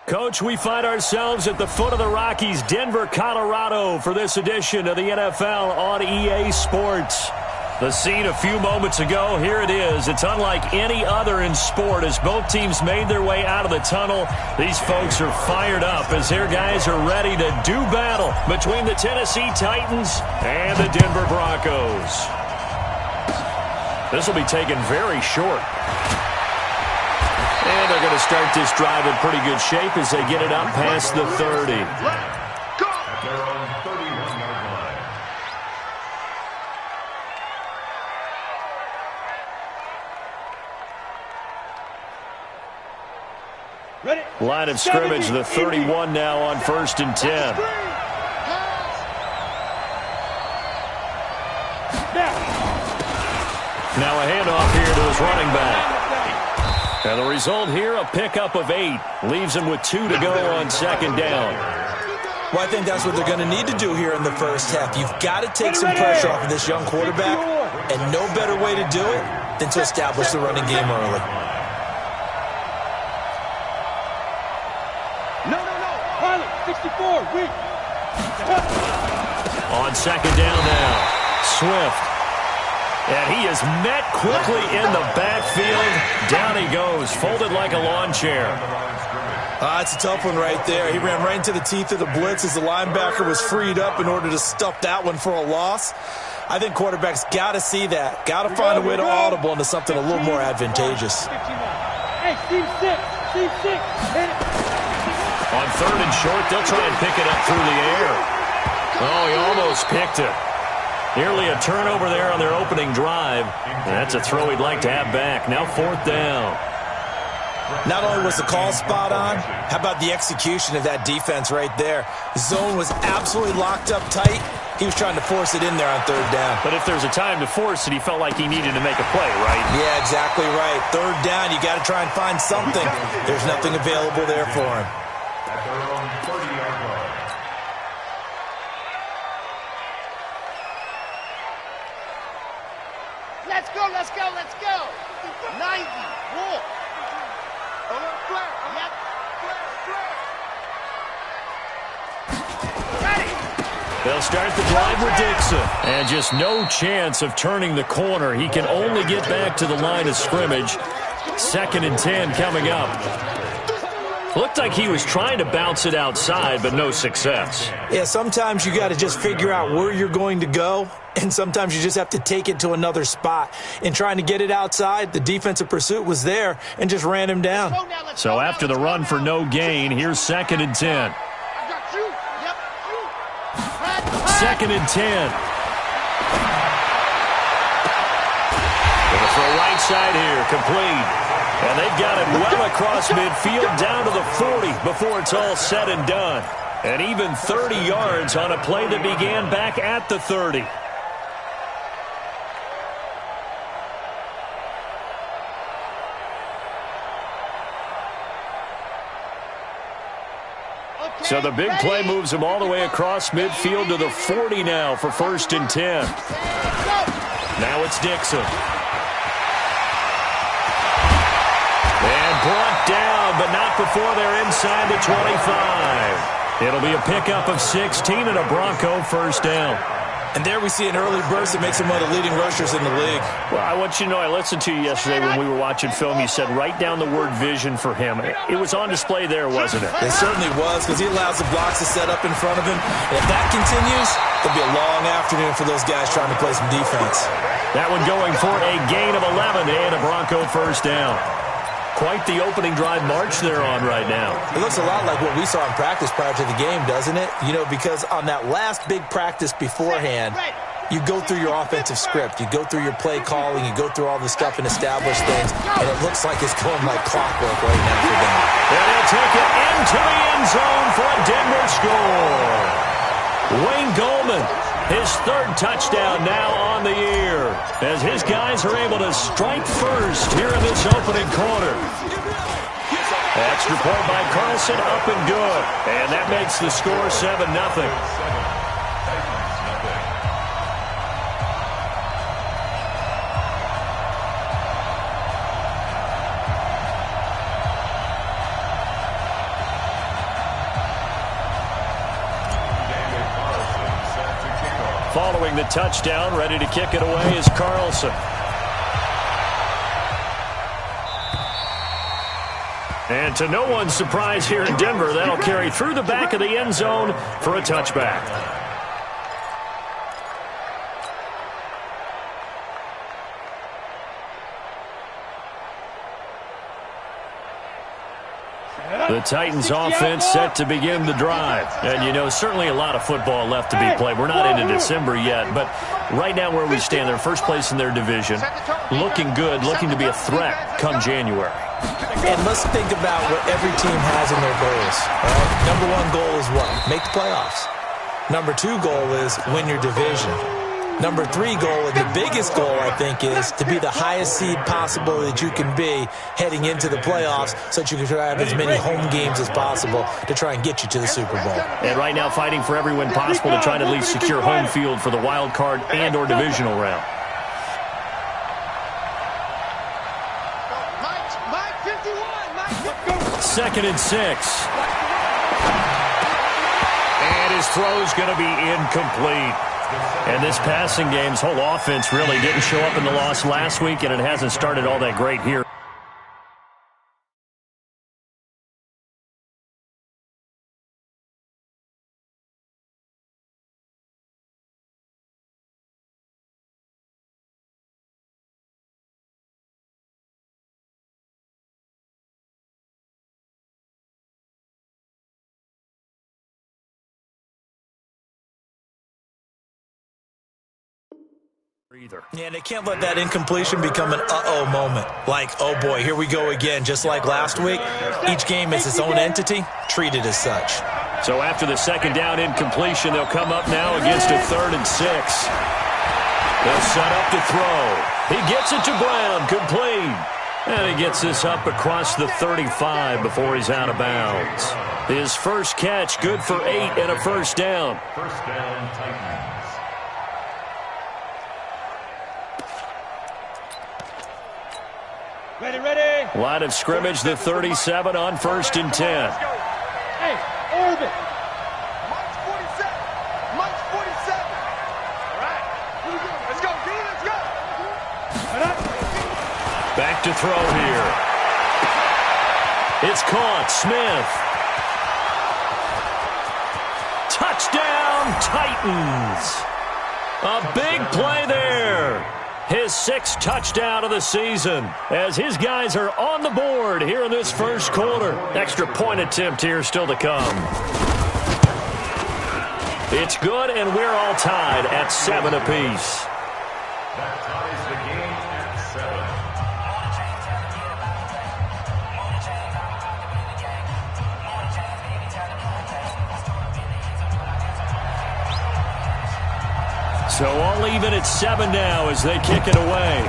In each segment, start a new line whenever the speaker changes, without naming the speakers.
Coach, we find ourselves at the foot of the Rockies, Denver, Colorado, for this edition of the NFL on EA Sports. The scene a few moments ago, here it is. It's unlike any other in sport as both teams made their way out of the tunnel. These folks are fired up as their guys are ready to do battle between the Tennessee Titans and the Denver Broncos. This will be taken very short. And they're going to start this drive in pretty good shape as they get it up past the 30. Line of scrimmage, the 31 now on 1st and 10. Now a handoff here to his running back. And the result here, a pickup of 8. Leaves him with 2 to go on 2nd down.
Well, I think that's what they're going to need to do here in the first half. You've got to take some pressure off of this young quarterback, and no better way to do it than to establish the running game early.
No. Pilot, 64, weak.
On 2nd down now, Swift. And he is met quickly in the backfield. Down he goes, folded like a lawn chair.
It's a tough one right there. He ran right into the teeth of the blitz as the linebacker was freed up in order to stuff that one for a loss. I think quarterbacks got to see that. Got to find a way to audible into something a little more advantageous.
Hey, Steve 6.
On 3rd and short, they'll try and pick it up through the air. Oh, he almost picked it. Nearly a turnover there on their opening drive. And that's a throw he'd like to have back. Now 4th down.
Not only was the call spot on, how about the execution of that defense right there? The zone was absolutely locked up tight. He was trying to force it in there on 3rd down.
But if there's a time to force it, he felt like he needed to make a play, right?
Yeah, exactly right. 3rd down, you got to try and find something. There's nothing available there for him.
Let's go. 90. Walk. Yep. Ready.
They'll start the drive with Dixon. And just no chance of turning the corner. He can only get back to the line of scrimmage. 2nd and 10 coming up. Looked like he was trying to bounce it outside, but no success.
Yeah, sometimes you got to just figure out where you're going to go, and sometimes you just have to take it to another spot. In trying to get it outside, the defensive pursuit was there and just ran him down.
So after the run for no gain, here's 2nd and 10. 2nd and 10. Gonna throw right side here, complete. And they've got it well across midfield down to the 40 before it's all said and done. And even 30 yards on a play that began back at the 30. So the big play moves him all the way across midfield to the 40 now for 1st and 10. Now it's Dixon. And brought down, but not before they're inside the 25. It'll be a pickup of 16 and a Bronco 1st down.
And there we see an early burst that makes him one of the leading rushers in the league.
Well, I want you to know, I listened to you yesterday when we were watching film. You said write down the word vision for him. It was on display there, wasn't it?
It certainly was, because he allows the blocks to set up in front of him. And if that continues, it'll be a long afternoon for those guys trying to play some defense.
That one going for a gain of 11 and a Bronco 1st down. Quite the opening drive march they're on right now.
It looks a lot like what we saw in practice prior to the game, doesn't it? You know, because on that last big practice beforehand, you go through your offensive script. You go through your play calling. You go through all the stuff and establish things. And it looks like it's going like clockwork right now for them.
And they'll take it into the end zone for a Denver score. Wayne Goldman, his 3rd touchdown now on the year, as his guys are able to strike first here in this opening quarter. Extra point by Carlson, up and good. And that makes the score 7-0. throwing the touchdown. Ready to kick it away is Carlson. And to no one's surprise here in Denver, that'll carry through the back of the end zone for a touchback. The Titans offense set to begin the drive. And, you know, certainly a lot of football left to be played. We're not into December yet, but right now where we stand, they're first place in their division, looking good, looking to be a threat come January.
And let's think about what every team has in their goals. Right? Number one goal is what? Make the playoffs. Number two goal is win your division. Number three goal, and the biggest goal, I think, is to be the highest seed possible that you can be heading into the playoffs so that you can have as many home games as possible to try and get you to the Super Bowl.
And right now fighting for every win possible to try to at least secure home field for the wild card and or divisional round. Second and 6. And his throw's going to be incomplete. And this passing game's whole offense really didn't show up in the loss last week, and it hasn't started all that great here. Either.
Yeah, and they can't let that incompletion become an uh-oh moment. Like, oh boy, here we go again. Just like last week, each game is its own entity, treated as such.
So after the second down incompletion, they'll come up now against a 3rd and 6. They'll set up to throw. He gets it to Brown, complete. And he gets this up across the 35 before he's out of bounds. His first catch, good for 8 and a first down.
First down, Titans.
Ready.
Line of scrimmage, the 37 on 1st and 10.
Hey, orbit.
March 47. March 47. All right. Here we go. Let's go, D. Let's go.
Back to throw here. It's caught. Smith. Touchdown, Titans. A big play there. His 6th touchdown of the season as his guys are on the board here in this first quarter. Extra point attempt here still to come. It's good, and we're all tied at 7 apiece.
That ties the game at 7.
So all even at 7 now as they kick it away.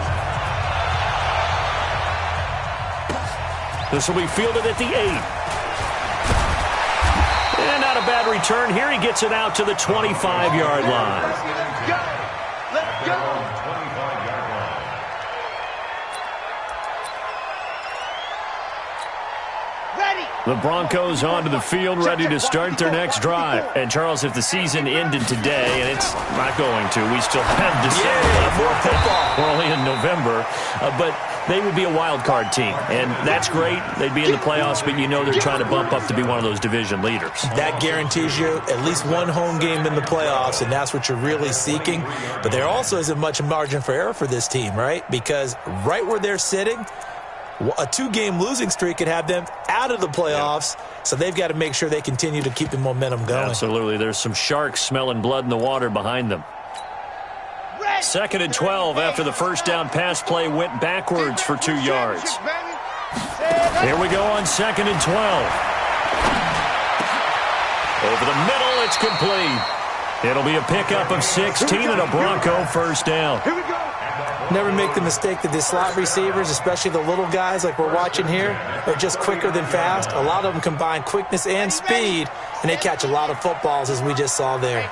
This will be fielded at the 8. And not a bad return here. He gets it out to the 25-yard line.
Let's go.
25-yard line.
Ready.
The Broncos onto the field, ready to start their next drive. And, Charles, if the season ended today, and it's not going to, we still have December left.
More football.
We're only in November. But they would be a wild card team, and that's great. They'd be in the playoffs, but you know they're trying to bump up to be one of those division leaders.
That guarantees you at least one home game in the playoffs, and that's what you're really seeking. But there also isn't much margin for error for this team, right? Because right where they're sitting, a 2-game losing streak could have them out of the playoffs, so they've got to make sure they continue to keep the momentum going.
Absolutely. There's some sharks smelling blood in the water behind them. 2nd and 12 after the first down pass play went backwards for 2 yards. Here we go on 2nd and 12. Over the middle, it's complete. It'll be a pickup of 16 and a Bronco first down.
Here we go.
Never make the mistake that the slot receivers, especially the little guys like we're watching here, are just quicker than fast. A lot of them combine quickness and speed, and they catch a lot of footballs, as we just saw there.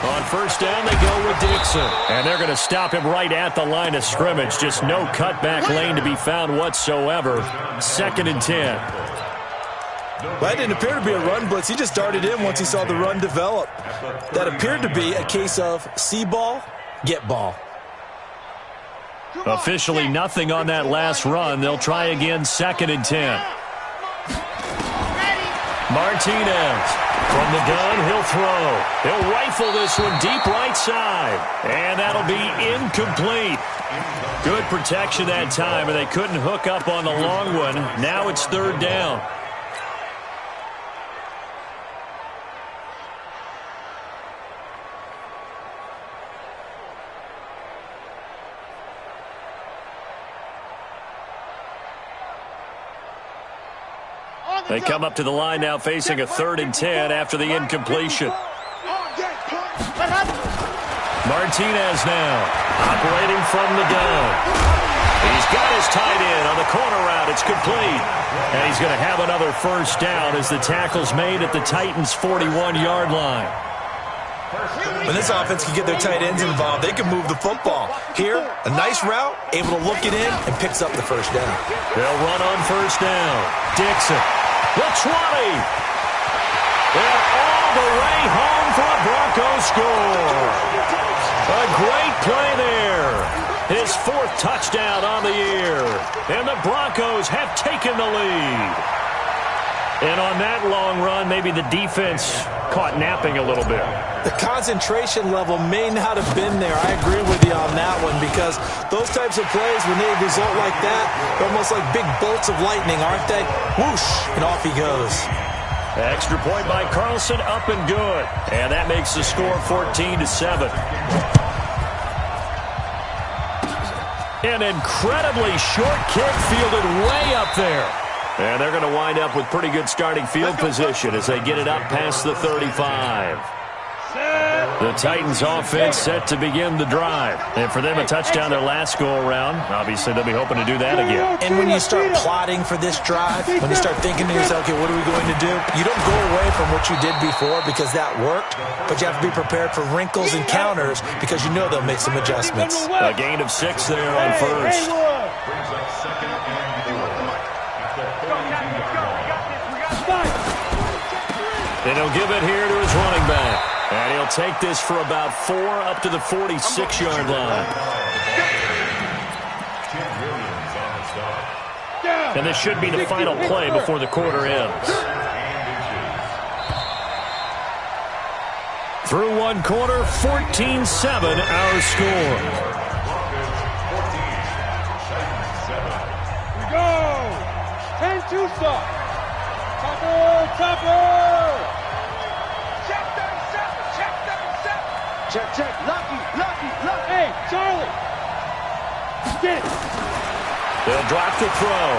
On first down, they go with Dixon. And they're going to stop him right at the line of scrimmage. Just no cutback lane to be found whatsoever. 2nd and 10.
Well, that didn't appear to be a run blitz. He just darted in once he saw the run develop. That appeared to be a case of see ball, get ball.
Officially nothing on that last run. They'll try again, 2nd and 10. Martinez from the gun, he'll throw. He'll rifle this one deep right side. And that'll be incomplete. Good protection that time, and they couldn't hook up on the long one. Now it's 3rd down. They come up to the line now facing a 3rd and 10 after the incompletion. Martinez now operating from the gun. He's got his tight end on the corner route. It's complete. And he's going to have another 1st down as the tackle's made at the Titans' 41-yard line.
When this offense can get their tight ends involved, they can move the football. Here, a nice route, able to look it in, and picks up the 1st down.
They'll run on 1st down. Dixon, the 20. They're all the way home for a Broncos score. A great play there. His 4th touchdown on the year. And the Broncos have taken the lead. And on that long run, maybe the defense caught napping a little bit.
The concentration level may not have been there. I agree with you on that one, because those types of plays, when they result like that, they're almost like big bolts of lightning, aren't they? Whoosh, and off he goes.
Extra point by Carlson, up and good. And that makes the score 14-7. An incredibly short kick fielded way up there. And they're going to wind up with pretty good starting field position as they get it up past the 35. The Titans offense set to begin the drive. And for them, a touchdown their last go-around. Obviously, they'll be hoping to do that again.
And when you start plotting for this drive, when you start thinking to yourself, okay, what are we going to do? You don't go away from what you did before because that worked, but you have to be prepared for wrinkles and counters because you know they'll make some adjustments.
A gain of 6 there on 1st.
Brings up 2nd and 4.
Then he'll give it here to his running back. And he'll take this for about 4 up to the 46-yard line. And this should be the final play before the quarter ends. Through one quarter, 14-7 our score.
Go! 10-2 stop. Topper! Check. Lucky. Hey, Charlie. Get it.
They'll drop the throw.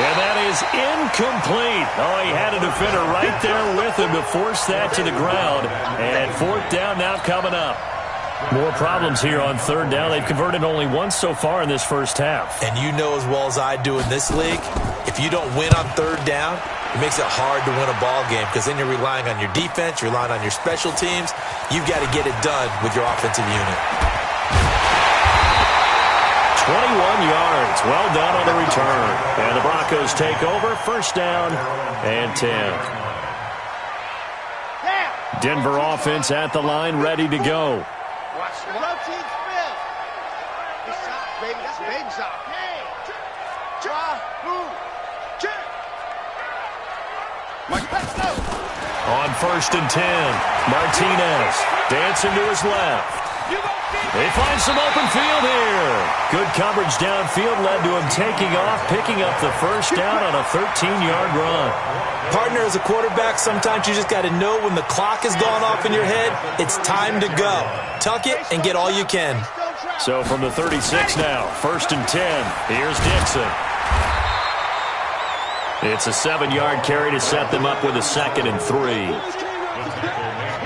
And that is incomplete. Oh, he had a defender right there with him to force that to the ground. And 4th down now coming up. More problems here on 3rd down. They've converted only once so far in this first half.
And you know as well as I do in this league, if you don't win on 3rd down, it makes it hard to win a ball game because then you're relying on your defense, you're relying on your special teams. You've got to get it done with your offensive unit.
21 yards. Well done on the return. And the Broncos take over. 1st down and 10. Denver offense at the line, ready to go.
Watch the routine spin. Good shot, baby. That's a baby shot. Try, move, check. Let's go.
On 1st and 10, Martinez dancing to his left. They find some open field here. Good coverage downfield led to him taking off, picking up the 1st down on a 13-yard run.
Partner, as a quarterback, sometimes you just got to know when the clock has gone off in your head, it's time to go. Tuck it and get all you can.
So from the 36 now, 1st and 10, here's Dixon. It's a 7-yard carry to set them up with a 2nd and 3.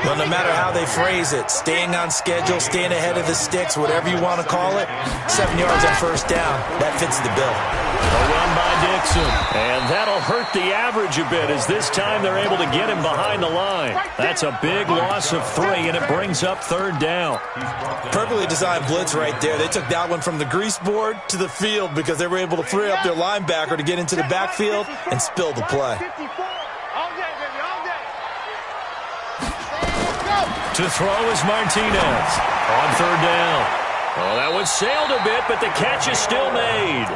Well, no matter how they phrase it, staying on schedule, staying ahead of the sticks, whatever you want to call it, 7 yards on first down, that fits the bill.
A run by Dixon, and that'll hurt the average a bit as this time they're able to get him behind the line. That's a big loss of 3, and it brings up third down.
Perfectly designed blitz right there. They took that one from the grease board to the field because they were able to free up their linebacker to get into the backfield and spill the play.
To throw is Martinez on third down. Oh, that one sailed a bit, but the catch is still made.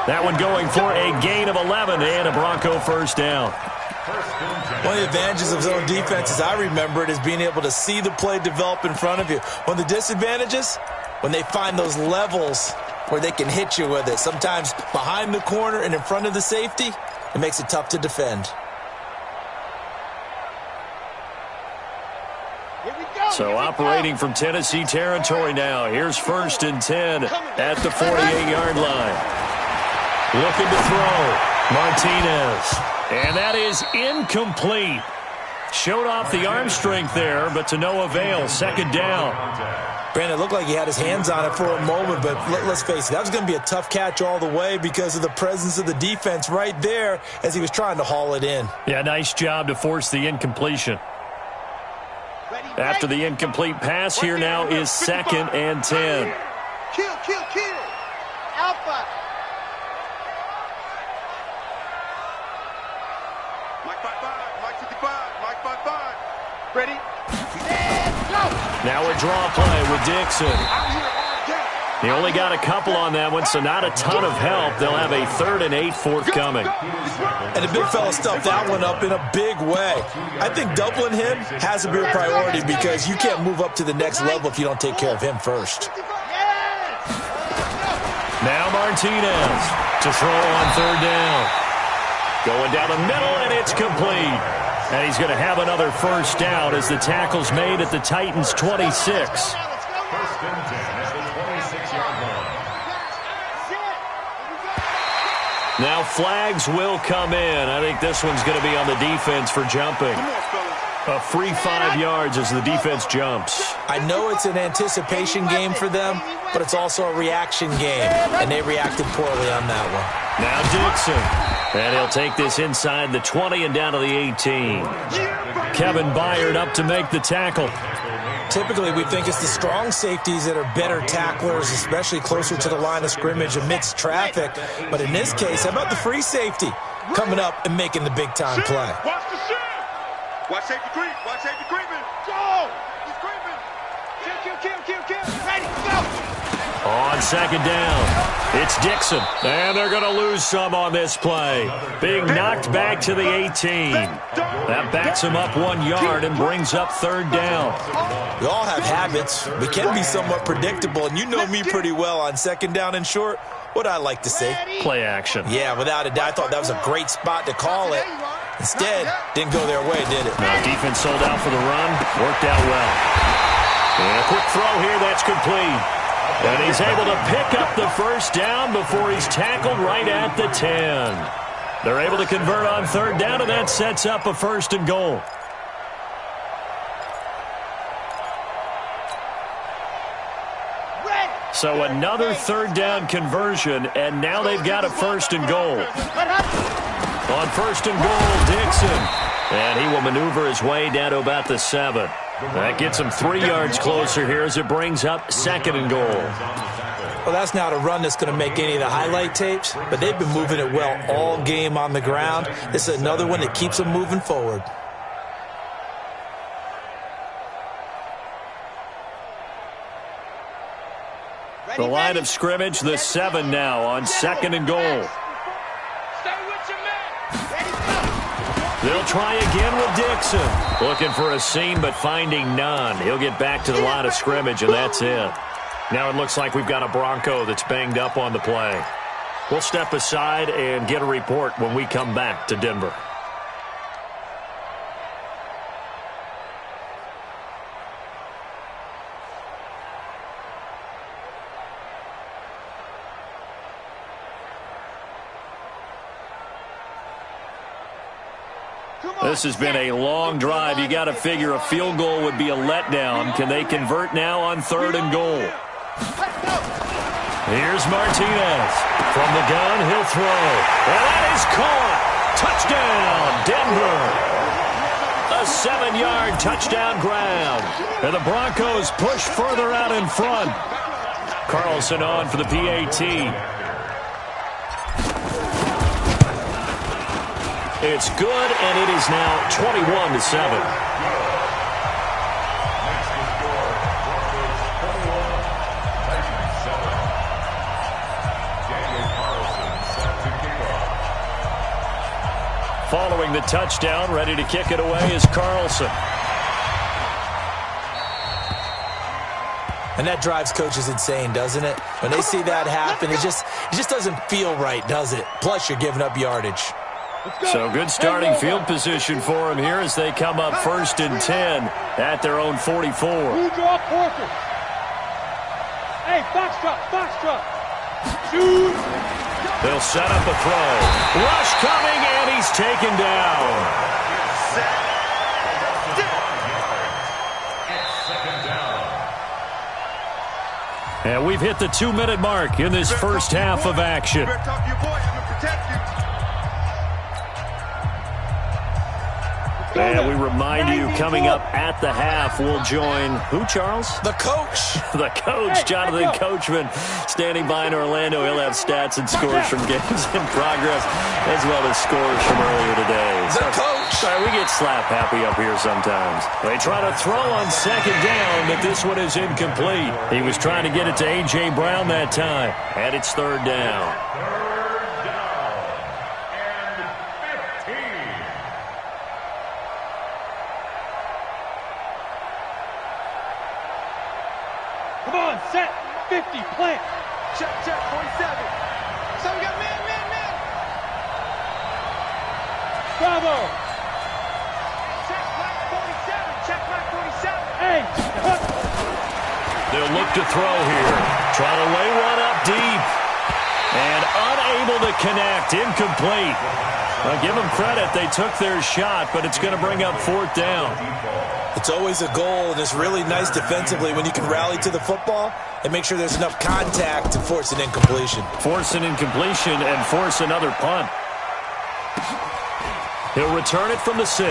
That one going for a gain of 11 and a Bronco first down.
One of the advantages of zone defense, as I remember it, is being able to see the play develop in front of you. One of the disadvantages, when they find those levels where they can hit you with it, sometimes behind the corner and in front of the safety, it makes it tough to defend.
So operating from Tennessee territory now. Here's 1st and 10 at the 48-yard line. Looking to throw. Martinez. And that is incomplete. Showed off the arm strength there, but to no avail. Second down.
Brandon, it looked like he had his hands on it for a moment, but let's face it, that was going to be a tough catch all the way because of the presence of the defense right there as he was trying to haul it in.
Yeah, nice job to force the incompletion. After the incomplete pass, here now is 2nd and 10.
Kill. Alpha. Mike 55. Ready? And go.
Now a draw play with Dixon. He only got a couple on that one, so not a ton of help. They'll have a 3rd and 8 forthcoming.
And the big fella stuffed that one up in a big way. I think doubling him has to be a priority because you can't move up to the next level if you don't take care of him first.
Now Martinez to throw on third down. Going down the middle, and it's complete. And he's going to have another first down as the tackle's made at the Titans' 26.
1st and 10 at the 26-yard line.
Now flags will come in. I think this one's going to be on the defense for jumping. A free 5 yards as the defense jumps.
I know it's an anticipation game for them, but it's also a reaction game, and they reacted poorly on that one.
Now Dixon, and he'll take this inside the 20 and down to the 18. Kevin Byard up to make the tackle.
Typically, we think it's the strong safeties that are better tacklers, especially closer to the line of scrimmage amidst traffic. But in this case, how about the free safety coming up and making the big-time play?
Watch the shit. Watch safety creep. Watch safety creeping. Go. He's creeping. Kill. Ready, go.
On second down, it's Dixon. And they're going to lose some on this play. Being knocked back to the 18. That backs him up 1 yard and brings up third down.
We all have habits. We can be somewhat predictable, and you know me pretty well on second down and short. What I like to say?
Play action.
Yeah, without a doubt. I thought that was a great spot to call it. Instead, didn't go their way, did it?
Now defense sold out for the run. Worked out well. And a quick throw here. That's complete. And he's able to pick up the first down before he's tackled right at the 10. They're able to convert on third down, and that sets up a 1st and goal. So another third down conversion, and now they've got a 1st and goal. On 1st and goal, Dixon. And he will maneuver his way down to about the 7. That gets him 3 yards closer here as it brings up 2nd and goal.
Well, that's not a run that's going to make any of the highlight tapes, but they've been moving it well all game on the ground. This is another one that keeps them moving forward.
The line of scrimmage, the 7 now on 2nd and goal. They'll try again with Dixon. Looking for a seam, but finding none. He'll get back to the line of scrimmage, and that's it. Now it looks like we've got a Bronco that's banged up on the play. We'll step aside and get a report when we come back to Denver. This has been a long drive. You got to figure a field goal would be a letdown. Can they convert now on 3rd and goal? Here's Martinez. From the gun, he'll throw. And that is caught. Touchdown, Denver. A 7-yard touchdown grab. And the Broncos push further out in front. Carlson on for the PAT. It's good, and it is now 21-7. Following the touchdown, ready to kick it away is Carlson.
And that drives coaches insane, doesn't it? When they see that happen, it just doesn't feel right, does it? Plus, you're giving up yardage.
So good starting field position for them here as they come up 1st and 10 at their own 44.
Who draw Porter? Hey, box drop. Shoot.
They'll set up a throw. Rush coming, and he's taken down. And we've hit the 2-minute mark in this first half of action. And we remind you, coming up at the half, we'll join who, Charles?
The coach.
The coach, Jonathan Coachman, standing by in Orlando. He'll have stats and scores from games in progress, as well as scores from earlier today.
The coach.
Sorry, we get slap happy up here sometimes. They try to throw on 2nd down, but this one is incomplete. He was trying to get it to A.J. Brown that time, and it's 3rd down.
Come on, set. 50, plant. Check, 47. So we got man. Bravo. Check, black 47. Check, black 47. Hey.
They'll look to throw here. Try to lay one up deep. And unable to connect. Incomplete. Well, give them credit. They took their shot, but it's going to bring up 4th down.
It's always a goal, and it's really nice defensively when you can rally to the football and make sure there's enough contact to force an incompletion.
Force an incompletion and force another punt. He'll return it from the 6.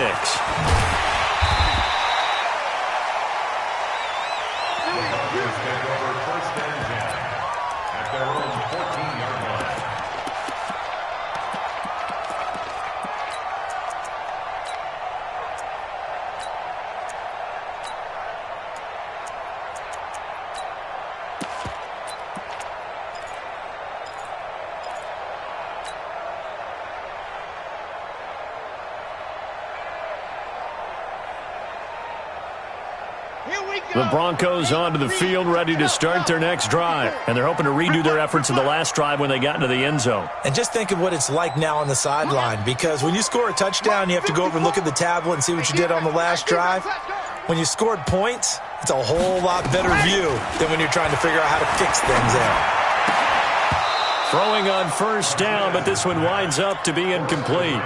The Broncos onto the field, ready to start their next drive. And they're hoping to redo their efforts in the last drive when they got into the end zone.
And just think of what it's like now on the sideline, because when you score a touchdown, you have to go over and look at the tablet and see what you did on the last drive. When you scored points, it's a whole lot better view than when you're trying to figure out how to fix things out.
Throwing on 1st down, but this one winds up to be incomplete.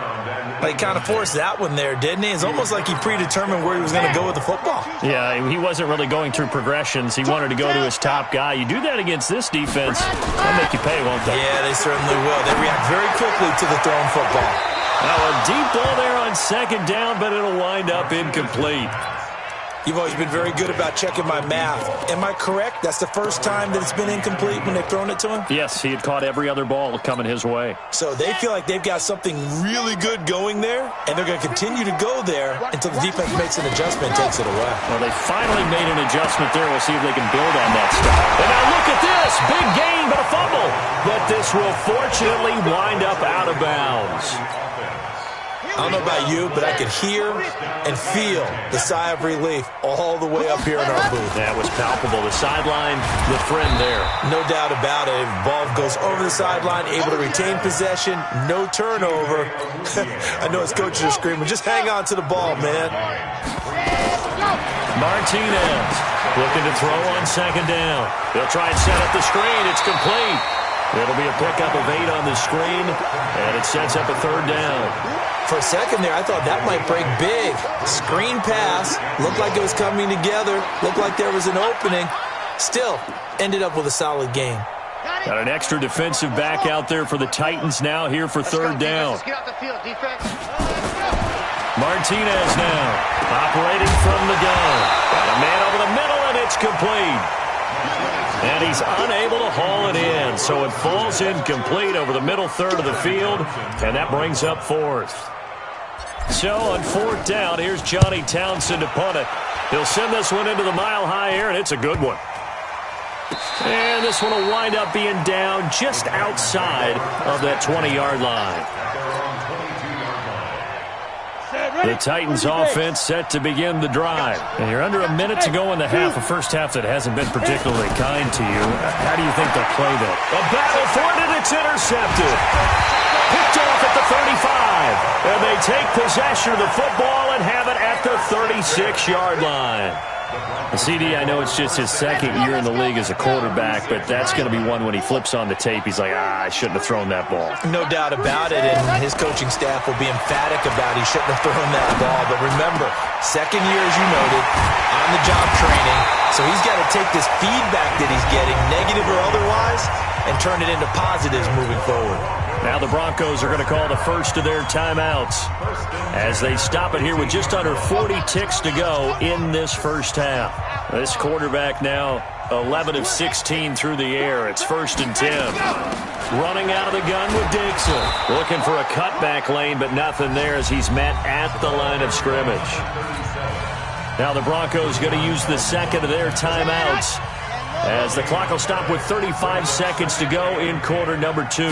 He kind of forced that one there, didn't he? It's almost like he predetermined where he was going to go with the football.
Yeah, he wasn't really going through progressions. He wanted to go to his top guy. You do that against this defense, they'll make you pay, won't they?
Yeah, they certainly will. They react very quickly to the thrown football.
Now a deep ball there on 2nd down, but it'll wind up incomplete.
You've always been very good about checking my math. Am I correct? That's the first time that it's been incomplete when they've thrown it to him?
Yes, he had caught every other ball coming his way.
So they feel like they've got something really good going there, and they're going to continue to go there until the defense makes an adjustment and takes it away.
Well, they finally made an adjustment there. We'll see if they can build on that stuff. And now look at this. Big gain, but a fumble. But this will fortunately wind up out of bounds.
I don't know about you, but I could hear and feel the sigh of relief all the way up here in our booth.
That was palpable. The sideline, the friend there.
No doubt about it. Ball goes over the sideline, able to retain possession, no turnover. I know his coaches are screaming, just hang on to the ball, man.
Martinez looking to throw on 2nd down. They'll try and set up the screen. It's complete. It'll be a pickup of 8 on the screen, and it sets up a 3rd down.
For a second there, I thought that might break big. Screen pass. Looked like it was coming together. Looked like there was an opening. Still, ended up with a solid game.
Got an extra defensive back out there for the Titans now here for 3rd down.
Let's get out the field, defense.
Martinez now, operating from the gun. Got a man over the middle, and it's complete. And he's unable to haul it in, so it falls incomplete over the middle third of the field, and that brings up 4th. So on 4th down, here's Johnny Townsend to punt it. He'll send this one into the mile-high air, and it's a good one. And this one will wind up being down just outside of that 20-yard line. The Titans offense set to begin the drive. And you're under a minute to go in the half, a first half that hasn't been particularly kind to you. How do you think they'll play that? A battle for it, and it's intercepted. Picked off at the 35. And they take possession of the football and have it at the 36-yard line. CD, I know it's just his 2nd year in the league as a quarterback, but that's going to be one when he flips on the tape, he's like, I shouldn't have thrown that ball.
No doubt about it, and his coaching staff will be emphatic about he shouldn't have thrown that ball. But remember, 2nd year, as you noted, on-the-job training, so he's got to take this feedback that he's getting, negative or otherwise, and turn it into positives moving forward.
Now the Broncos are going to call the first of their timeouts as they stop it here with just under 40 ticks to go in this first half. This quarterback now 11 of 16 through the air. It's 1st and 10. Running out of the gun with Dixon. Looking for a cutback lane, but nothing there as he's met at the line of scrimmage. Now the Broncos going to use the 2nd of their timeouts as the clock will stop with 35 seconds to go in quarter number 2.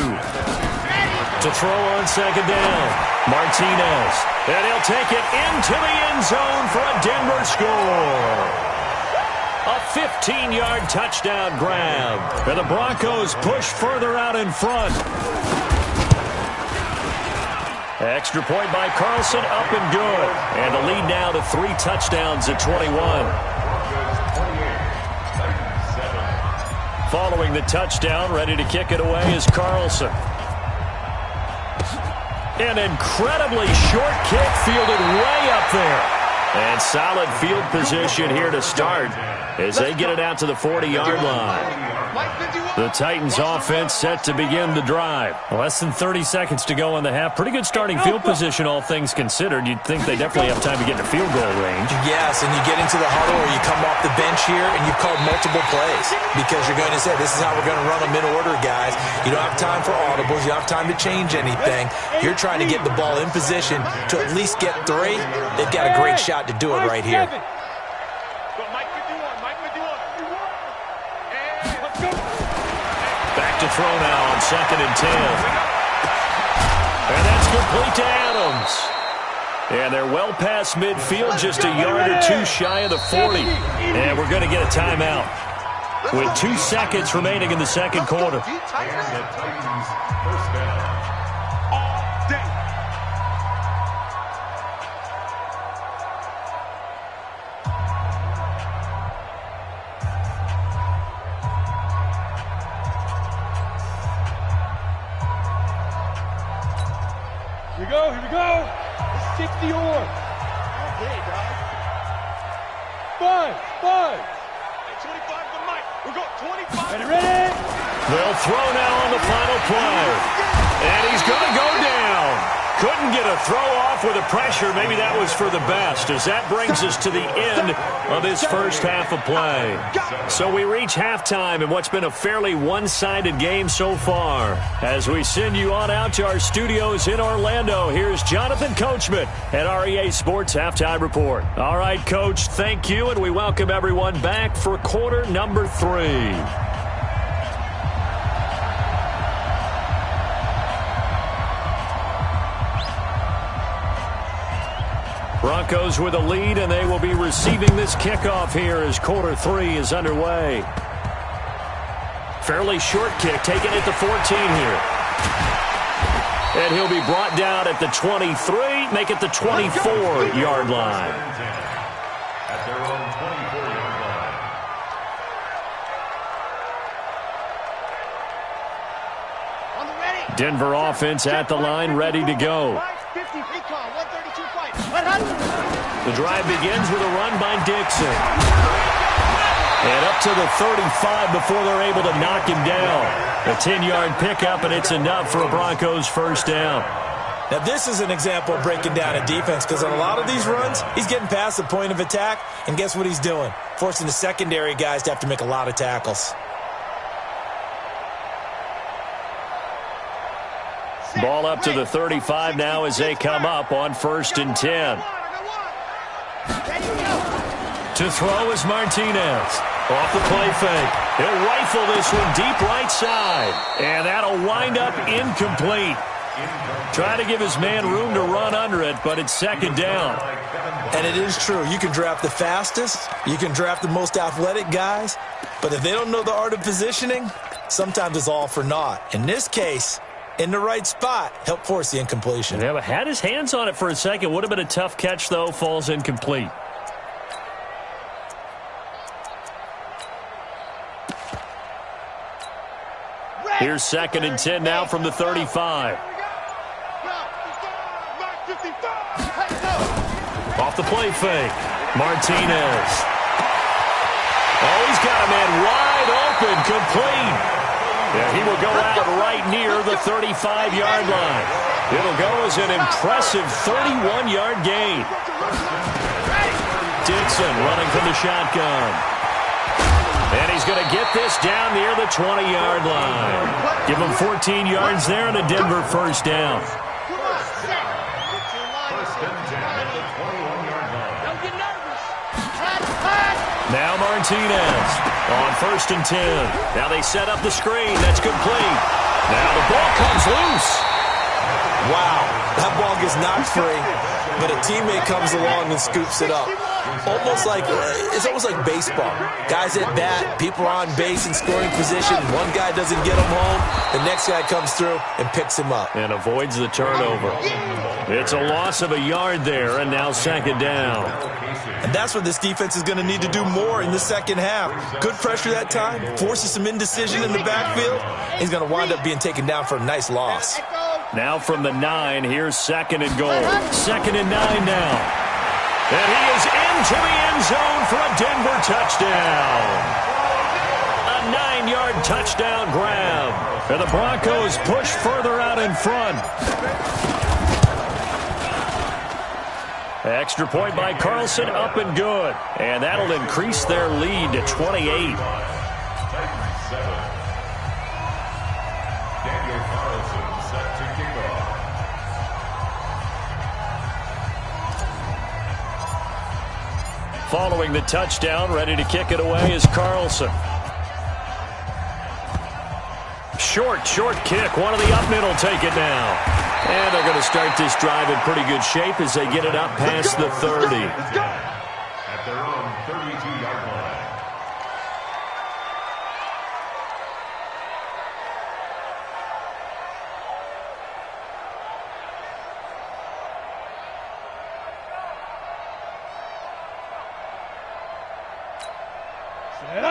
To throw on 2nd down, Martinez. And he'll take it into the end zone for a Denver score. A 15-yard touchdown grab. And the Broncos push further out in front. Extra point by Carlson, up and good. And the lead now to 3 touchdowns at 21. Following the touchdown, ready to kick it away is Carlson. An incredibly short kick fielded way up there. And solid field position here to start as they get it out to the 40-yard line. The Titans offense set to begin the drive. Less than 30 seconds to go in the half. Pretty good starting field position, all things considered. You'd think they definitely have time to get to field goal range.
Yes, and you get into the huddle or you come off the bench here and you've called multiple plays because you're going to say, this is how we're going to run them in order, guys. You don't have time for audibles. You don't have time to change anything. You're trying to get the ball in position to at least get 3. They've got a great shot to do it right here.
Back to throw now on 2nd and 10. And that's complete to Adams. And they're well past midfield, just a yard or 2 shy of the 40. And we're going to get a timeout with 2 seconds remaining in the 2nd quarter.
Here we go. It's 60 or. Okay, guys. 5. 25 to Mike. We go 25. Ready?
They'll throw now on the final play. And he's going to go down. Couldn't get a throw off with the pressure. Maybe that was for the best, as that brings us to the end of this first half of play. So we reach halftime in what's been a fairly one-sided game so far. As we send you on out to our studios in Orlando, here's Jonathan Coachman at REA Sports Halftime Report. All right, Coach, thank you, and we welcome everyone back for quarter number 3. Broncos with a lead, and they will be receiving this kickoff here as quarter 3 is underway. Fairly short kick, taken at the 14 here. And he'll be brought down at the 23, make it the 24-yard line.
At their own 24-yard line.
Denver offense at the line, ready to go. The drive begins with a run by Dixon. And up to the 35 before they're able to knock him down. A 10-yard pickup, and it's enough for a Broncos first down.
Now, this is an example of breaking down a defense, because on a lot of these runs, he's getting past the point of attack, and guess what he's doing? Forcing the secondary guys to have to make a lot of tackles.
Ball up to the 35 now as they come up on 1st and 10. To throw is Martinez. Off the play fake. He'll rifle this one deep right side. And that'll wind up incomplete. Trying to give his man room to run under it, but it's 2nd down.
And it is true. You can draft the fastest. You can draft the most athletic guys. But if they don't know the art of positioning, sometimes it's all for naught. In this case, in the right spot, help force the incompletion.
Yeah, but had his hands on it for a second. Would have been a tough catch, though. Falls incomplete. Here's 2nd and 10 now from the 35. Off the play fake. Martinez. Oh, he's got a man wide open, complete. Yeah, he will go out right near the 35-yard line. It'll go as an impressive 31-yard gain. Dixon running from the shotgun. And he's going to get this down near the 20-yard line. Give him 14 yards there and a Denver first down. Now Martinez on 1st and 10. Now they set up the screen. That's complete. Now the ball comes loose.
Wow, that ball gets knocked free, but a teammate comes along and scoops it up. It's almost like baseball. Guys at bat, people are on base in scoring position. One guy doesn't get him home. The next guy comes through and picks him up.
And avoids the turnover. It's a loss of a yard there, and now 2nd down.
And that's what this defense is going to need to do more in the second half. Good pressure that time, forces some indecision in the backfield. He's going to wind up being taken down for a nice loss.
Now from the 9, here's 2nd and goal. 2nd and 9 now. And he is into the end zone for a Denver touchdown. A 9-yard touchdown grab. And the Broncos push further out in front. Extra point by Carlson, up and good. And that'll increase their lead to 28. Following the touchdown, ready to kick it away is Carlson. Short kick. One of the up middle take it now. And they're going to start this drive in pretty good shape as they get it up past the 30.
At their own 32-yard line.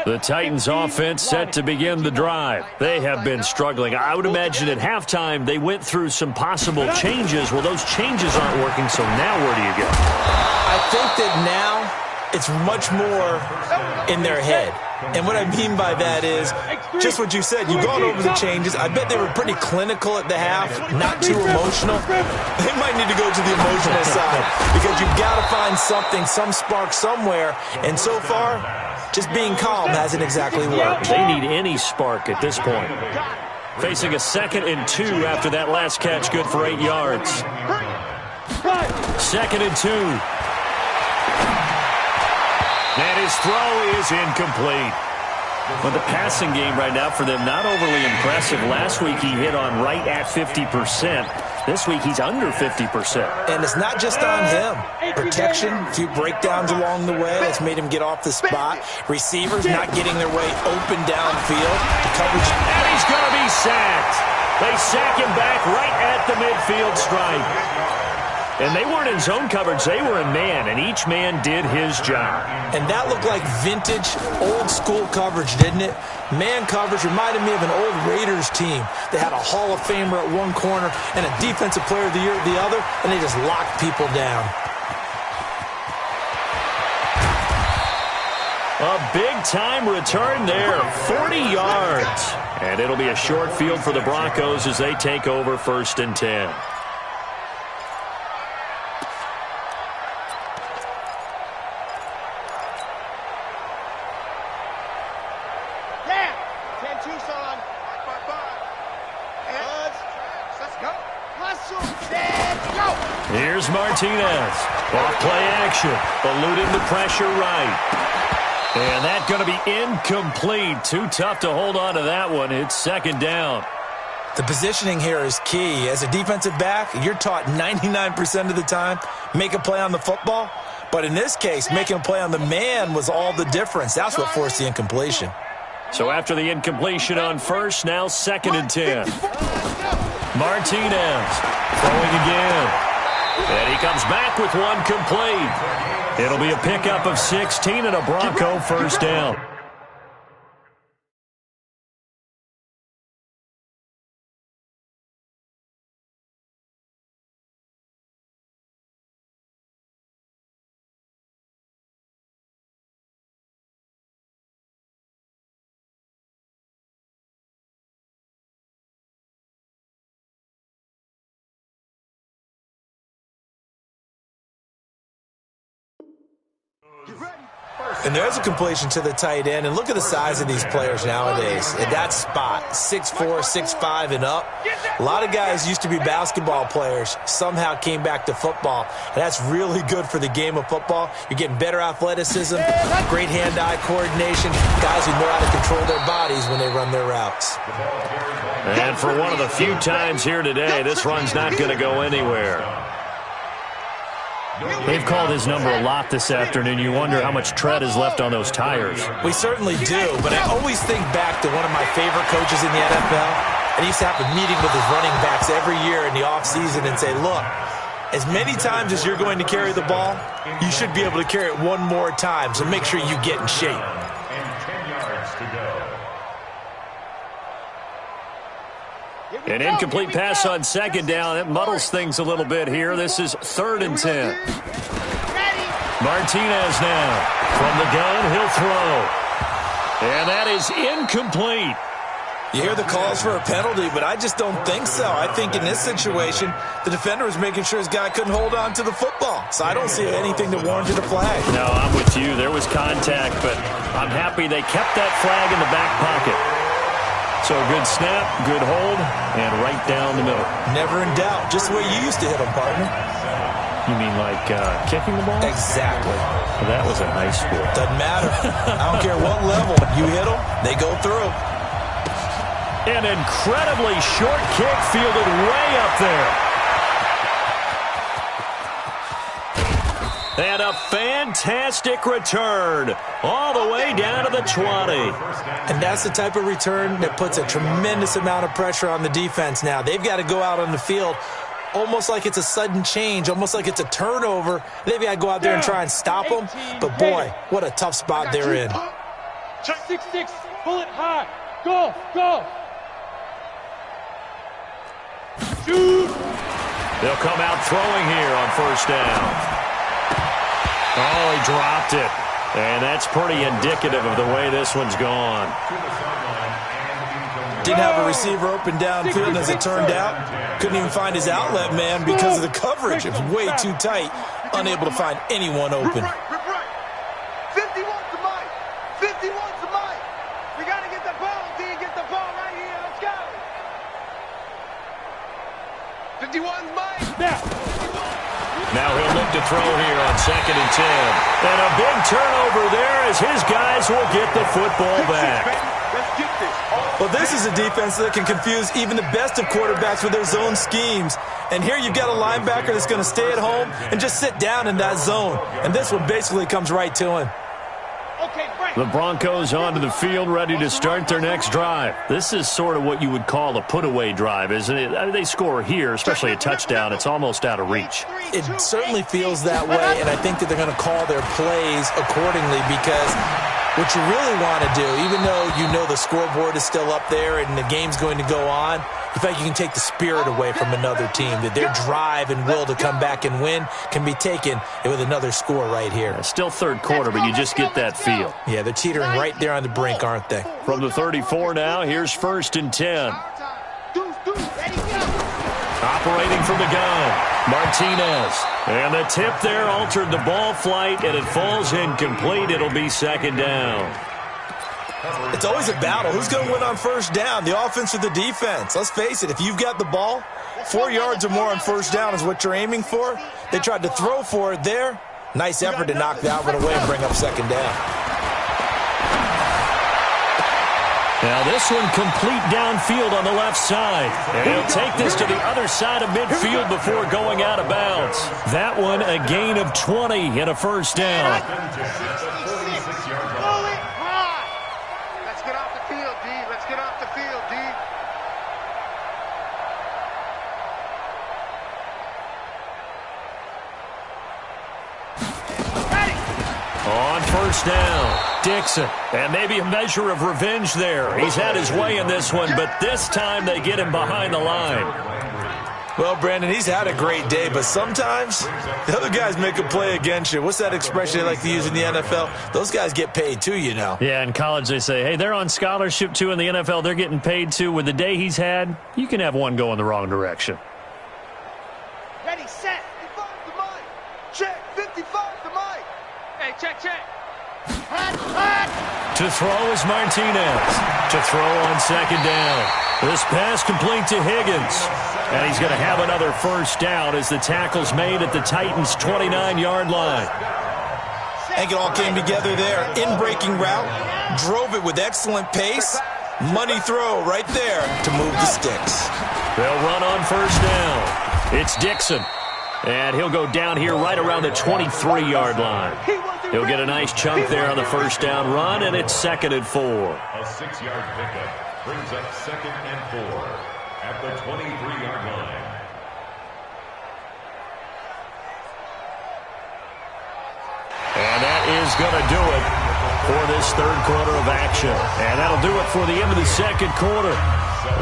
The Titans offense set to begin the drive. They have been struggling. I would imagine at halftime they went through some possible changes. Well, those changes aren't working, so now where do you go?
I think that now it's much more in their head. And what I mean by that is just what you said. You've gone over the changes. I bet they were pretty clinical at the half, not too emotional. They might need to go to the emotional side because you've got to find something, some spark somewhere. And so far, just being calm hasn't exactly worked.
They need any spark at this point. Facing a 2nd and 2 after that last catch, good for 8 yards. 2nd and 2. And his throw is incomplete. But the passing game right now for them, not overly impressive. Last week he hit on right at 50%. This week he's under 50%.
And it's not just on him. Protection, a few breakdowns along the way. That's made him get off the spot. Receivers not getting their way open downfield. Coverage.
And he's going to be sacked. They sack him back right at the midfield stripe. And they weren't in zone coverage. They were in man, and each man did his job.
And that looked like vintage, old-school coverage, didn't it? Man coverage reminded me of an old Raiders team. They had a Hall of Famer at one corner and a Defensive Player of the Year at the other, and they just locked people down.
A big-time return there, 40 yards. And it'll be a short field for the Broncos as they take over 1st and 10. Here's Martinez. Off-play action. Eluding the pressure right. And that's going to be incomplete. Too tough to hold on to that one. It's 2nd down.
The positioning here is key. As a defensive back, you're taught 99% of the time, make a play on the football. But in this case, making a play on the man was all the difference. That's what forced the incompletion.
So after the incompletion on 1st, now 2nd and 10. Martinez throwing again. And he comes back with one complete. It'll be a pickup of 16 and a Bronco 1st down.
And there's a completion to the tight end. And look at the size of these players nowadays. At that spot, 6'4", 6'5", and up. A lot of guys used to be basketball players, somehow came back to football. And that's really good for the game of football. You're getting better athleticism, great hand-eye coordination, guys who know how to control their bodies when they run their routes.
And for one of the few times here today, this run's not going to go anywhere. They've called his number a lot this afternoon. You wonder how much tread is left on those tires.
We certainly do, but I always think back to one of my favorite coaches in the NFL, and he used to have a meeting with his running backs every year in the offseason and say, look, as many times as you're going to carry the ball, you should be able to carry it one more time, so make sure you get in shape.
And 10 yards to go.
An incomplete pass on 2nd down. It muddles things a little bit here. This is 3rd and 10. Martinez now. From the gun, he'll throw. And that is incomplete.
You hear the calls for a penalty, but I just don't think so. I think in this situation, the defender was making sure his guy couldn't hold on to the football. So I don't see anything that warranted a flag.
No, I'm with you. There was contact, but I'm happy they kept that flag in the back pocket. So a good snap, good hold, and right down the middle.
Never in doubt. Just the way you used to hit them, partner.
You mean like kicking the ball?
Exactly.
Well, that was in high school.
Doesn't matter. I don't care what level. You hit them, they go through.
An incredibly short kick fielded way up there. And a fantastic return all the way down to the 20.
And that's the type of return that puts a tremendous amount of pressure on the defense now. They've got to go out on the field almost like it's a sudden change, almost like it's a turnover. They've got to go out there and try and stop them. But, boy, what a tough spot they're in.
6-6, bullet high. Go, go. Shoot.
They'll come out throwing here on 1st down. Oh, he dropped it. And that's pretty indicative of the way this one's gone.
Didn't have a receiver open downfield as it turned out. Couldn't even find his outlet man because of the coverage. It was way too tight. Unable to find anyone open.
51's the mic. 51's the mic. We got to get the ball. D, get the ball right here. Let's go. 51's mic.
Now he'll look to throw here on 2nd and 10. And a big turnover there as his guys will get the football back.
Let's get this.
Well, this is a defense that can confuse even the best of quarterbacks with their zone schemes. And here you've got a linebacker that's going to stay at home and just sit down in that zone. And this one basically comes right to him.
Okay, Frank.
The Broncos onto the field, ready to start their next drive. This is sort of what you would call a put-away drive, isn't it? I mean, they score here, especially a touchdown. It's almost out of reach.
It certainly feels that way, and I think that they're going to call their plays accordingly because what you really want to do, even though you know the scoreboard is still up there and the game's going to go on, in fact, you can take the spirit away from another team, that their drive and will to come back and win can be taken with another score right here.
Still third quarter, but you just get that feel.
Yeah, they're teetering right there on the brink, aren't they?
From the 34 now, here's 1st and 10. Operating from the gun, Martinez. And the tip there altered the ball flight, and it falls incomplete. It'll be 2nd down.
It's always a battle. Who's going to win on 1st down, the offense or the defense? Let's face it, if you've got the ball, 4 yards or more on 1st down is what you're aiming for. They tried to throw for it there. Nice effort to knock that one away and bring up 2nd down.
Now this one complete downfield on the left side. And he'll take this to the other side of midfield before going out of bounds. That one a gain of 20 and a 1st down. On 1st down, Dixon. And maybe a measure of revenge there. He's had his way in this one, but this time they get him behind the line.
Well, Brandon, he's had a great day, but sometimes the other guys make a play against you. What's that expression they like to use in the NFL? Those guys get paid too, you know.
Yeah, in college they say, hey, they're on scholarship too. In the NFL, they're getting paid too. With the day he's had, you can have one go in the wrong direction.
Ready, set, 55 to Mike. Check, 55 to Mike. Hey, check.
To throw is Martinez. To throw on 2nd down. This pass complete to Higgins. And he's going to have another 1st down as the tackle's made at the Titans' 29-yard line.
I think it all came together there. In-breaking route. Drove it with excellent pace. Money throw right there to move the sticks.
They'll run on 1st down. It's Dixon. And he'll go down here right around the 23-yard line. He'll get a nice chunk there on the 1st down run, and it's 2nd and 4.
A 6-yard pickup brings up 2nd and 4 at the 23-yard line.
And that is going to do it for this 3rd quarter of action. And that'll do it for the end of the 2nd quarter.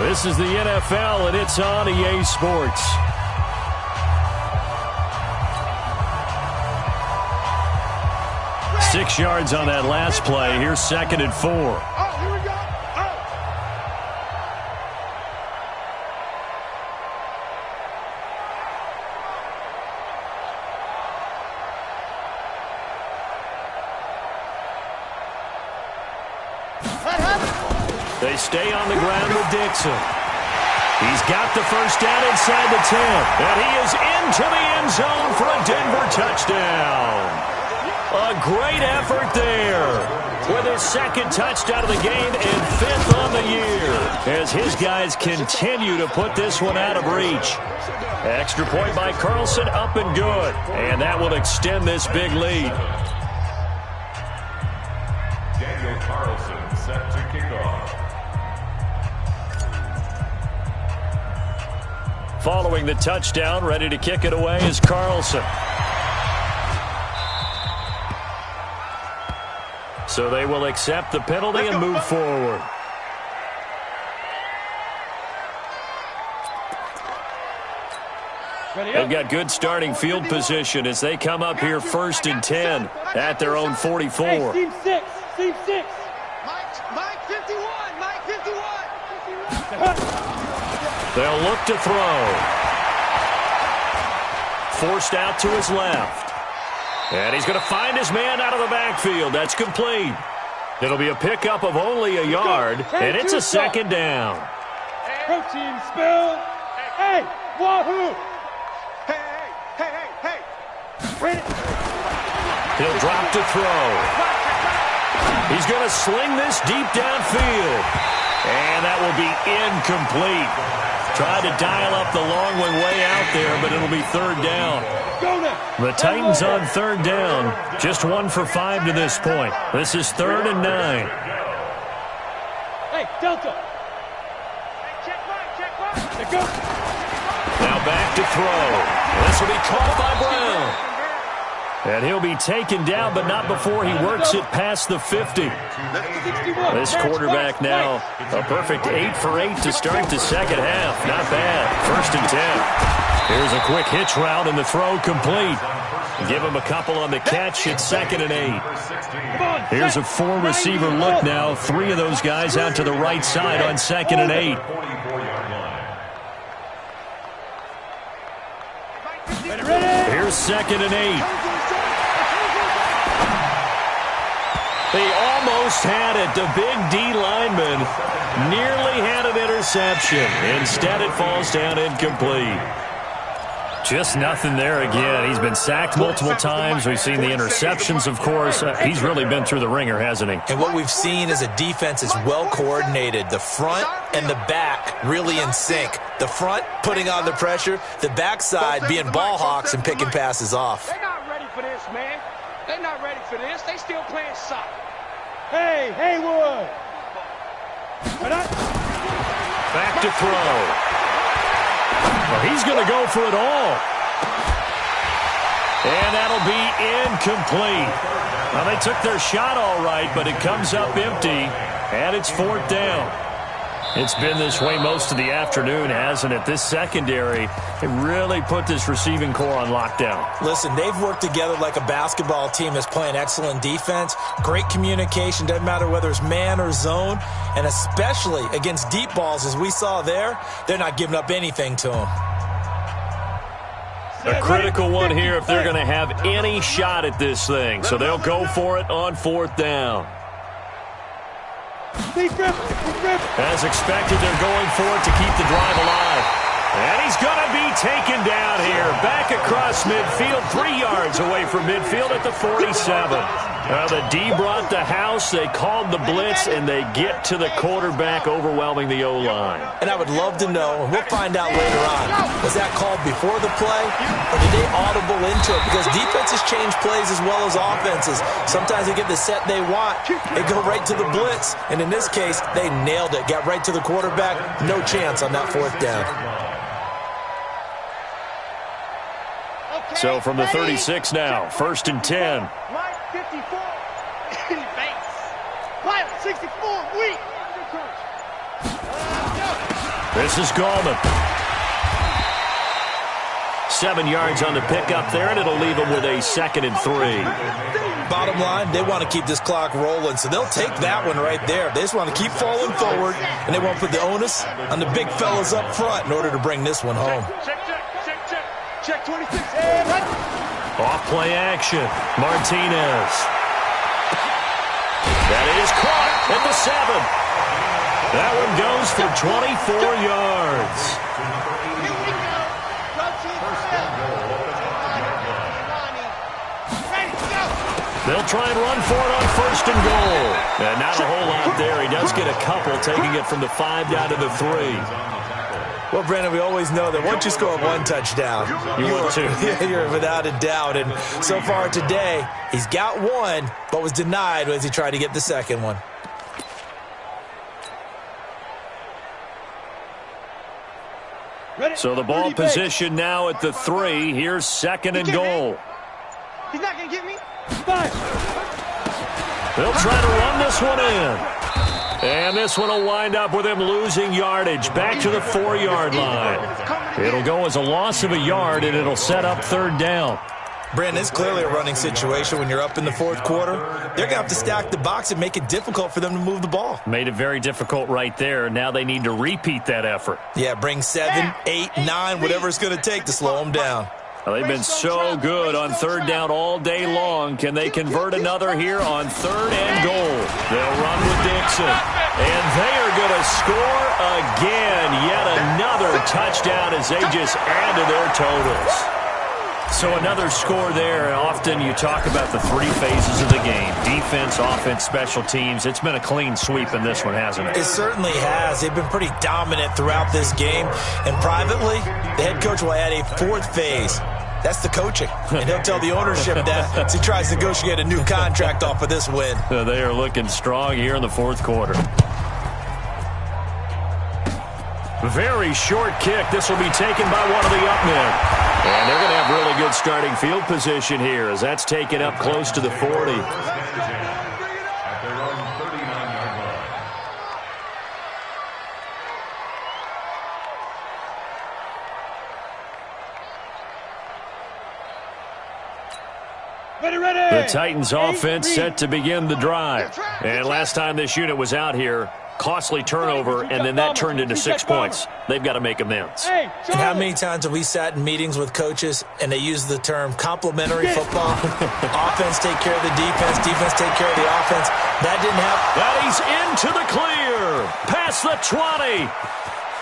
This is the NFL, and it's on EA Sports. Six yards on that last play. Here's 2nd and 4.
Oh, here we go.
They stay on the ground with Dixon. He's got the 1st down inside the 10. And he is into the end zone for a Denver touchdown. A great effort there with his 2nd touchdown of the game and 5th on the year as his guys continue to put this one out of reach. Extra point by Carlson, up and good. And that will extend this big lead.
Daniel Carlson set to kick off.
Following the touchdown, ready to kick it away is Carlson. So they will accept the penalty and move forward. They've got good starting field position as they come up here 1st and 10 at their own 44.
Hey, team 6.
Mike 51. Mike 51.
They'll look to throw. Forced out to his left. And he's going to find his man out of the backfield. That's complete. It'll be a pickup of only a yard, and it's a 2nd down.
Protein spill. Hey, wahoo.
Hey.
He'll drop to throw. He's going to sling this deep downfield. And that will be incomplete. Tried to dial up the long one way out there, but it'll be third down. The Titans on third down. Just 1 for 5 to this point. This is 3rd and 9.
Hey, Delta.
Now back to throw. This will be caught by Brown. And he'll be taken down, but not before he works it past the 50. This quarterback now, a perfect 8 for 8 to start the second half. Not bad. 1st and 10. Here's a quick hitch route, and the throw complete. Give him a couple on the catch. It's 2nd and 8. Here's a 4-receiver look now. 3 of those guys out to the right side on 2nd and 8. Here's 2nd and 8. They almost had it. The big D lineman nearly had an interception. Instead, it falls down incomplete. Just nothing there again. He's been sacked multiple times. We've seen the interceptions, of course. He's really been through the ringer, hasn't he?
And what we've seen is a defense is well coordinated. The front and the back really in sync. The front putting on the pressure. The backside being ball hawks and picking passes off.
They're not ready for this, man. They're not ready for this. They still playing soccer.
Hey, Haywood.
Back to throw. Well, he's going to go for it all. And that'll be incomplete. Well, they took their shot all right, but it comes up empty, and it's 4th down. It's been this way most of the afternoon, hasn't it? This secondary, it really put this receiving core on lockdown.
Listen, they've worked together like a basketball team that's playing excellent defense. Great communication, doesn't matter whether it's man or zone. And especially against deep balls, as we saw there, they're not giving up anything to them.
A critical one here if they're going to have any shot at this thing. So they'll go for it on 4th down. As expected, they're going for it to keep the drive alive. And he's going to be taken down here. Back across midfield, 3 yards away from midfield at the 47. The D brought the house. They called the blitz, and they get to the quarterback, overwhelming the O-line.
And I would love to know, and we'll find out later on, was that called before the play, or did they audible into it? Because defenses change plays as well as offenses. Sometimes they get the set they want. They go right to the blitz, and in this case, they nailed it. Got right to the quarterback. No chance on that 4th down.
So from the 36 now, 1st and 10.
54. Pilot 64. Weak.
This is Gallman. 7 yards on the pickup there, and it'll leave them with a 2nd and 3.
Bottom line, they want to keep this clock rolling, so they'll take that one right there. They just want to keep falling forward, and they won't put the onus on the big fellas up front in order to bring this one home.
Check 26.
Off play action. Martinez. That is caught at the 7. That one goes for 24 yards. They'll try and run for it on 1st and goal. And not a whole lot there. He does get a couple, taking it from the 5 down to the 3.
Well, Brandon, we always know that once you score 1 touchdown, you're without a doubt. And so far today, he's got 1, but was denied as he tried to get the 2nd one.
So the ball position now at the 3. Here's 2nd and goal.
He's not going to get me.
They'll try to run this one in. And this one will wind up with him losing yardage back to the 4-yard line. It'll go as a loss of a yard, and it'll set up 3rd down.
Brandon, it's clearly a running situation when you're up in the 4th quarter. They're going to have to stack the box and make it difficult for them to move the ball.
Made it very difficult right there. Now they need to repeat that effort.
Yeah, bring 7, 8, 9, whatever it's going to take to slow them down.
Well, they've been so good on 3rd down all day long. Can they convert another here on 3rd and goal? They'll run with Dixon. And they are going to score again. Yet another touchdown as they just add to their totals. So another score there. Often you talk about the three phases of the game. Defense, offense, special teams. It's been a clean sweep in this one, hasn't it?
It certainly has. They've been pretty dominant throughout this game. And privately, the head coach will add a fourth phase. That's the coaching. And he'll tell the ownership that as he tries to negotiate a new contract off of this win.
They are looking strong here in the fourth quarter. Very short kick. This will be taken by one of the up men. And they're going to have really good starting field position here as that's taken up close to the 40.
At their own 39-yard line.
Ready.
The Titans offense set to begin the drive. And last time this unit was out here, costly turnover, and then that turned into 6 points. They've got to make amends.
And how many times have we sat in meetings with coaches and they use the term complementary football? Offense take care of the defense, defense take care of the offense. That didn't happen.
But he's into the clear, past the 20.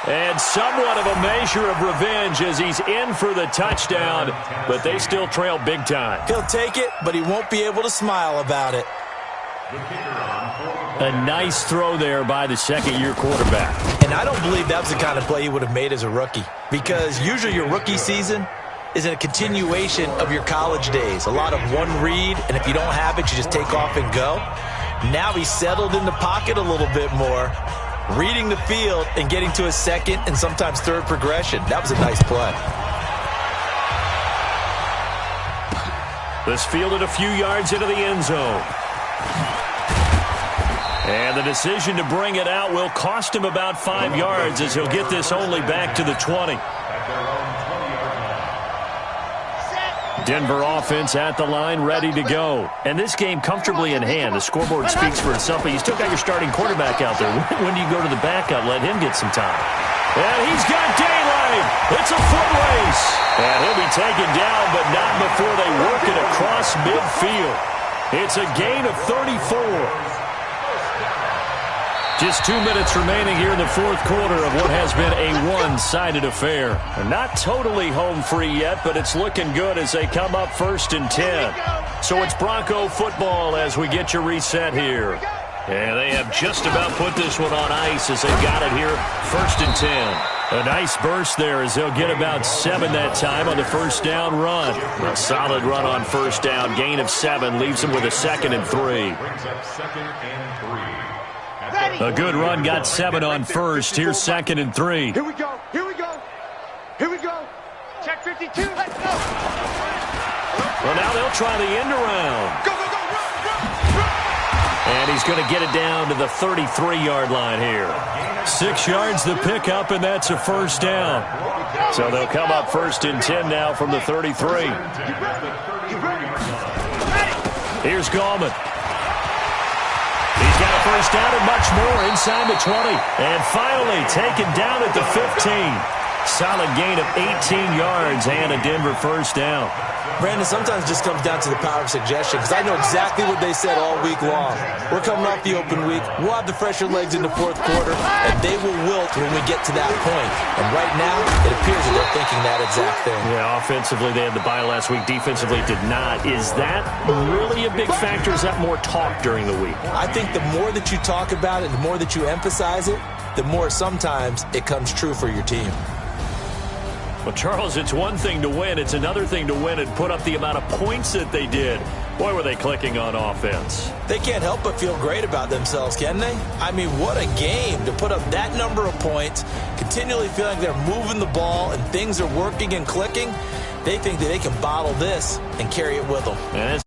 And somewhat of a measure of revenge as he's in for the touchdown, but they still trail big time.
He'll take it, but he won't be able to smile about it.
A nice throw there by the second-year quarterback.
And I don't believe that was the kind of play he would have made as a rookie, because usually your rookie season is a continuation of your college days. A lot of one read, and if you don't have it, you just take off and go. Now he's settled in the pocket a little bit more, reading the field and getting to a second and sometimes third progression. That was a nice play.
This fielded a few yards into the end zone. And the decision to bring it out will cost him about 5 yards as he'll get this only back to the 20. Denver offense at the line, ready to go. And this game comfortably in hand. The scoreboard speaks for itself, but you still got your starting quarterback out there. When do you go to the backup? Let him get some time. And he's got daylight. It's a foot race. And he'll be taken down, but not before they work it across midfield. It's a gain of 34. Just 2 minutes remaining here in the fourth quarter of what has been a one-sided affair. And not totally home free yet, but it's looking good as they come up 1st and 10. So it's Bronco football as we get you reset here. And they have just about put this one on ice as they've got it here 1st and 10. A nice burst there as they'll get about 7 that time on the first down run. A solid run on first down. Gain of 7 leaves them with a 2nd and 3.
Brings up 2nd and 3.
A good run got 7 on first. Here's 2nd and 3.
Here we go. Here we go. Here we go. Check 52. Let's go.
Well, now they'll try the end around.
Go, go, go. Run.
And he's going to get it down to the 33-yard line here. 6 yards the pickup, and that's a first down. So they'll come up 1st and 10 now from the 33. Here's Gallman. He's got a first down and much more inside the 20. And finally taken down at the 15. Solid gain of 18 yards and a Denver first down.
Brandon, sometimes it just comes down to the power of suggestion, because I know exactly what they said all week long. We're coming off the open week. We'll have the fresher legs in the fourth quarter, and they will wilt when we get to that point. And right now, it appears that they're thinking that exact thing.
Yeah, offensively, they had the bye last week. Defensively, did not. Is that really a big factor? Is that more talk during the week?
I think the more that you talk about it, the more that you emphasize it, the more sometimes it comes true for your team.
Well, Charles, it's one thing to win. It's another thing to win and put up the amount of points that they did. Boy, were they clicking on offense.
They can't help but feel great about themselves, can they? I mean, what a game to put up that number of points, continually feeling like they're moving the ball and things are working and clicking. They think that they can bottle this and carry it with them.
And